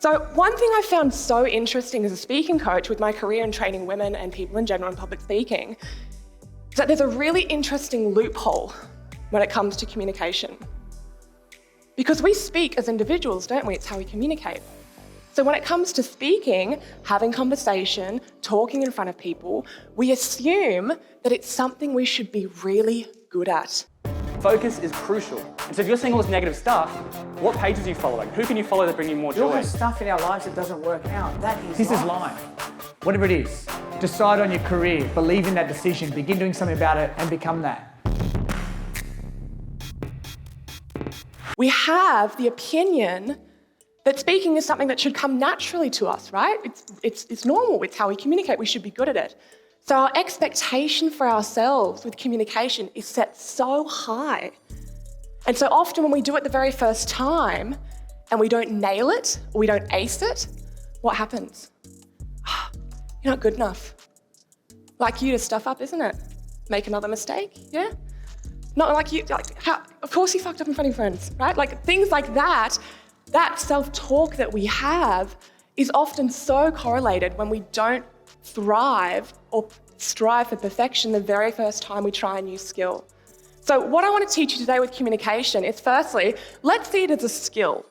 So one thing I found so interesting as a speaking coach with my career in training women and people in general in public speaking is that there's a really interesting loophole when it comes to communication. Because we speak as individuals, don't we? It's how we communicate. So when it comes to speaking, having conversation, talking in front of people, we assume that it's something we should be really good at. Focus is crucial. And so if you're seeing all this negative stuff, what pages are you following? Who can you follow that bring you more joy? We all have stuff in our lives that doesn't work out. This is life. Whatever it is, decide on your career, believe in that decision, begin doing something about it and become that. We have the opinion that speaking is something that should come naturally to us, right? It's normal, it's how we communicate, we should be good at it. So our expectation for ourselves with communication is set so high. And so often when we do it the very first time and we don't nail it, or we don't ace it, what happens? You're not good enough. Like you to stuff up, isn't it? Make another mistake, yeah? Not like you, of course you fucked up in front of your friends, right? Like things like that, that self-talk that we have is often so correlated when we don't thrive or strive for perfection the very first time we try a new skill. So what I want to teach you today with communication is firstly, let's see it as a skill,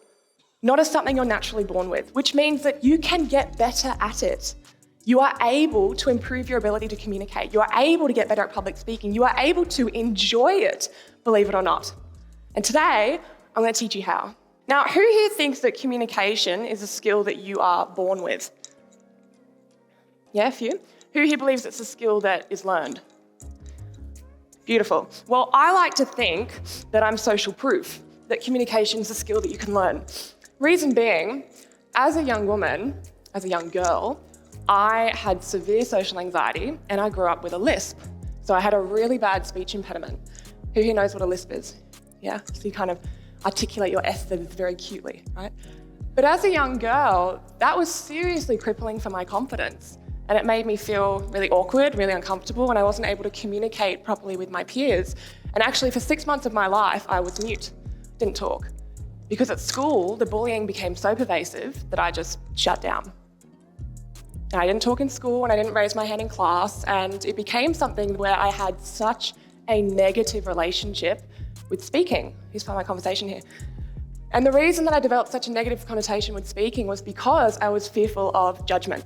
not as something you're naturally born with, which means that you can get better at it. You are able to improve your ability to communicate. You are able to get better at public speaking. You are able to enjoy it, believe it or not. And today, I'm going to teach you how. Now, who here thinks that communication is a skill that you are born with? Yeah, a few. Who here believes it's a skill that is learned? Beautiful. Well, I like to think that I'm social proof, that communication is a skill that you can learn. Reason being, as a young woman, as a young girl, I had severe social anxiety and I grew up with a lisp. So I had a really bad speech impediment. Who here knows what a lisp is? Yeah, so you kind of articulate your S's very cutely, right? But as a young girl, that was seriously crippling for my confidence. And it made me feel really awkward, really uncomfortable, and I wasn't able to communicate properly with my peers. And actually for 6 months of my life, I was mute, didn't talk. Because at school, the bullying became so pervasive that I just shut down. And I didn't talk in school and I didn't raise my hand in class, and it became something where I had such a negative relationship with speaking. Here's part of my conversation here. And the reason that I developed such a negative connotation with speaking was because I was fearful of judgment.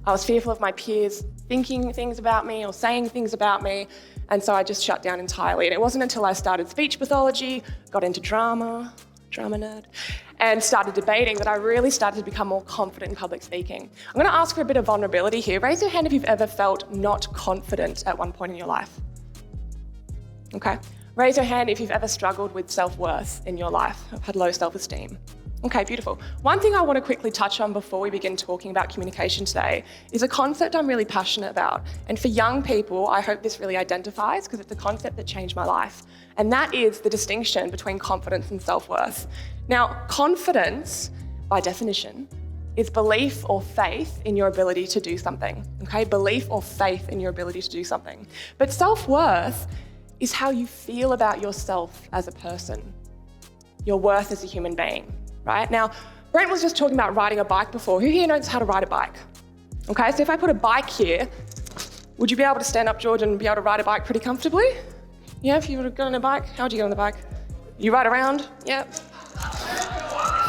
I was fearful of my peers thinking things about me or saying things about me, and so I just shut down entirely. And it wasn't until I started speech pathology, got into drama nerd, and started debating that I really started to become more confident in public speaking. I'm going to ask for a bit of vulnerability here. Raise your hand if you've ever felt not confident at one point in your life. Okay. Raise your hand if you've ever struggled with self-worth in your life, had low self-esteem. Okay, beautiful. One thing I want to quickly touch on before we begin talking about communication today is a concept I'm really passionate about. And for young people, I hope this really identifies because it's a concept that changed my life. And that is the distinction between confidence and self-worth. Now, confidence, by definition, is belief or faith in your ability to do something. Okay, belief or faith in your ability to do something. But self-worth is how you feel about yourself as a person, your worth as a human being. Right? Now, Brent was just talking about riding a bike before. Who here knows how to ride a bike? Okay, so if I put a bike here, would you be able to stand up, George, and be able to ride a bike pretty comfortably? Yeah, if you would have got on a bike, how would you get on the bike? You ride around? Yeah.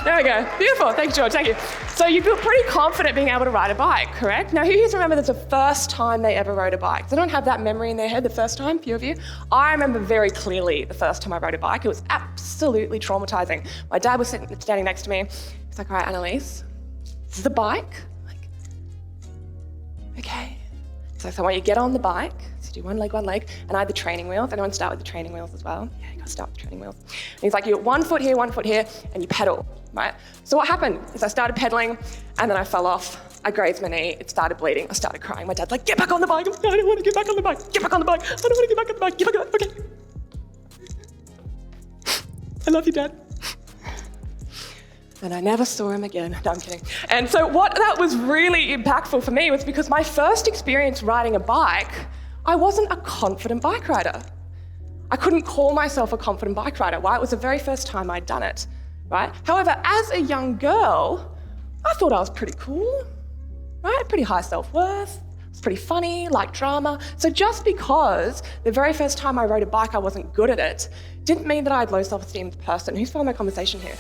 There we go. Beautiful. Thank you, George. Thank you. So you feel pretty confident being able to ride a bike, correct? Now, who here remember that's the first time they ever rode a bike? They don't have that memory in their head the first time, few of you. I remember very clearly the first time I rode a bike. It was absolutely traumatizing. My dad was standing next to me. He's like, all right, Annelise, this is a bike. I'm like, okay. So I want you to get on the bike. So do one leg, and I had the training wheels. Anyone start with the training wheels as well? Yeah, you gotta start with the training wheels. And he's like, you're 1 foot here, and you pedal, right? So what happened is I started pedaling, and then I fell off. I grazed my knee, it started bleeding, I started crying. My dad's like, get back on the bike. I'm like, I don't want to get back on the bike. Get back on the bike. I don't want to get back on the bike. Get back on the bike. Okay. I love you, Dad. And I never saw him again. No, I'm kidding. And so what that was really impactful for me was because my first experience riding a bike, I wasn't a confident bike rider. I couldn't call myself a confident bike rider. Why? It was the very first time I'd done it. right? However, as a young girl, I thought I was pretty cool, right? Pretty high self-worth. It's pretty funny, like drama. So just because the very first time I rode a bike I wasn't good at it, didn't mean that I had low self-esteem as a person. Who's following my conversation here?